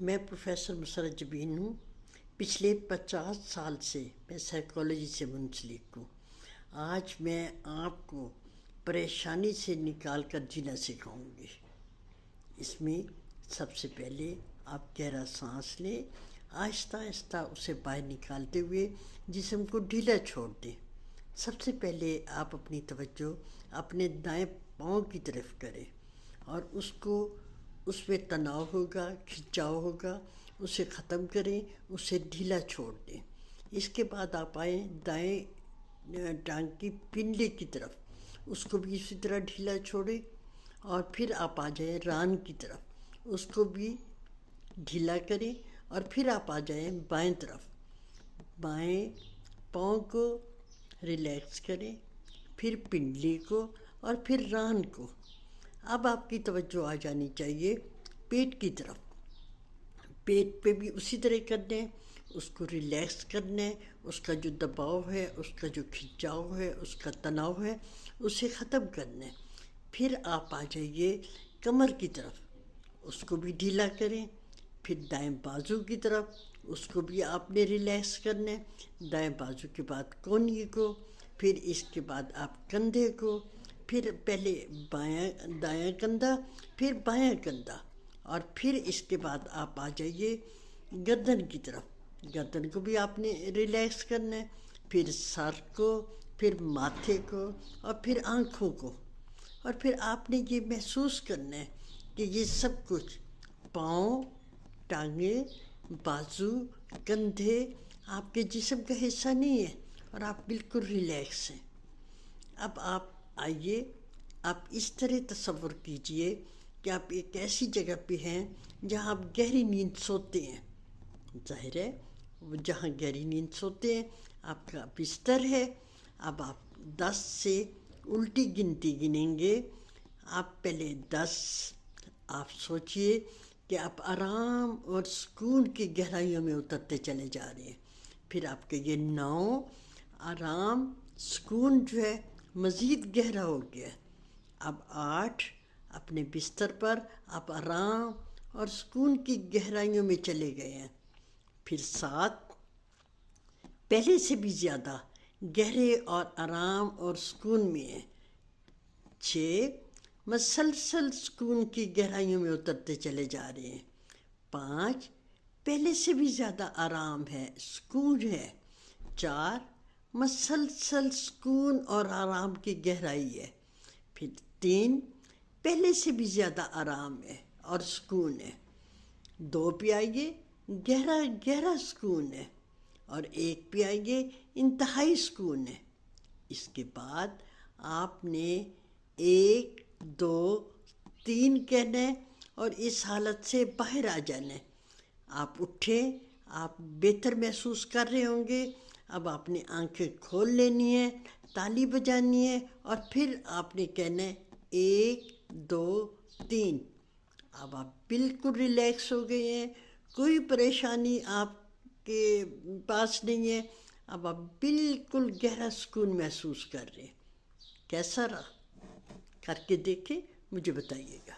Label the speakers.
Speaker 1: میں پروفیسر مسرت جبین ہوں۔ پچھلے 50 سال سے میں سائیکالوجی سے منسلک ہوں۔ آج میں آپ کو پریشانی سے نکال کر جینا سکھاؤں گی۔ اس میں سب سے پہلے آپ گہرا سانس لیں، آہستہ آہستہ اسے باہر نکالتے ہوئے جسم کو ڈھیلا چھوڑ دیں۔ سب سے پہلے آپ اپنی توجہ اپنے دائیں پاؤں کی طرف کریں اور اس میں تناؤ ہوگا، کھنچاؤ ہوگا، اسے ختم کریں، اسے ڈھیلا چھوڑ دیں۔ اس کے بعد آپ آئیں دائیں ٹانگ کی پنڈلی کی طرف، اس کو بھی اسی طرح ڈھیلا چھوڑیں، اور پھر آپ آ جائیں ران کی طرف، اس کو بھی ڈھیلا کریں، اور پھر آپ آ جائیں بائیں طرف، بائیں پاؤں کو ریلیکس کریں، پھر پنڈلی کو اور پھر ران کو۔ اب آپ کی توجہ آ جانی چاہیے پیٹ کی طرف۔ پیٹ پہ بھی اسی طرح کرنا ہے، اس کو ریلیکس کرنا ہے، اس کا جو دباؤ ہے، اس کا جو کھنچاؤ ہے، اس کا تناؤ ہے، اسے ختم کرنا ہے۔ پھر آپ آ جائیے کمر کی طرف، اس کو بھی ڈھیلا کریں، پھر دائیں بازو کی طرف، اس کو بھی آپ نے ریلیکس کرنا ہے۔ دائیں بازو کے بعد کونی کو، پھر اس کے بعد آپ کندھے کو، پھر پہلے دایاں کندھا، پھر بایاں کندھا، اور پھر اس کے بعد آپ آ جائیے گردن کی طرف۔ گردن کو بھی آپ نے ریلیکس کرنا ہے، پھر سر کو، پھر ماتھے کو، اور پھر آنکھوں کو، اور پھر آپ نے یہ محسوس کرنا ہے کہ یہ سب کچھ پاؤں، ٹانگیں، بازو، کندھے آپ کے جسم کا حصہ نہیں ہے، اور آپ بالکل ریلیکس ہیں۔ اب آپ آئیے، آپ اس طرح تصور کیجئے کہ آپ ایک ایسی جگہ پہ ہیں جہاں آپ گہری نیند سوتے ہیں۔ ظاہر ہے جہاں گہری نیند سوتے ہیں آپ کا بستر ہے۔ اب آپ 10 سے الٹی گنتی گنیں گے۔ آپ پہلے 10، آپ سوچئے کہ آپ آرام اور سکون کی گہرائیوں میں اترتے چلے جا رہے ہیں۔ پھر آپ کے یہ 9، آرام، سکون جو ہے مزید گہرا ہو گیا۔ اب 8، اپنے بستر پر آپ آرام اور سکون کی گہرائیوں میں چلے گئے ہیں۔ پھر 7، پہلے سے بھی زیادہ گہرے اور آرام اور سکون میں ہیں۔ 6، مسلسل سکون کی گہرائیوں میں اترتے چلے جا رہے ہیں۔ 5، پہلے سے بھی زیادہ آرام ہے، سکون ہے۔ 4، مسلسل سکون اور آرام کی گہرائی ہے۔ پھر 3، پہلے سے بھی زیادہ آرام ہے اور سکون ہے۔ 2 پہ آئیے، گہرا گہرا سکون ہے، اور 1 پہ آئیے، انتہائی سکون ہے۔ اس کے بعد آپ نے 1، 2، 3 کہنا ہے اور اس حالت سے باہر آ جانا ہے۔ آپ اٹھیں، آپ بہتر محسوس کر رہے ہوں گے۔ اب آپ نے آنکھیں کھول لینی ہے، تالی بجانی ہے، اور پھر آپ نے کہنا ہے 1، 2، 3۔ اب آپ بالکل ریلیکس ہو گئے ہیں، کوئی پریشانی آپ کے پاس نہیں ہے۔ اب آپ بالکل گہرا سکون محسوس کر رہے ہیں۔ کیسا رہا؟ کر کے دیکھیں، مجھے بتائیے گا۔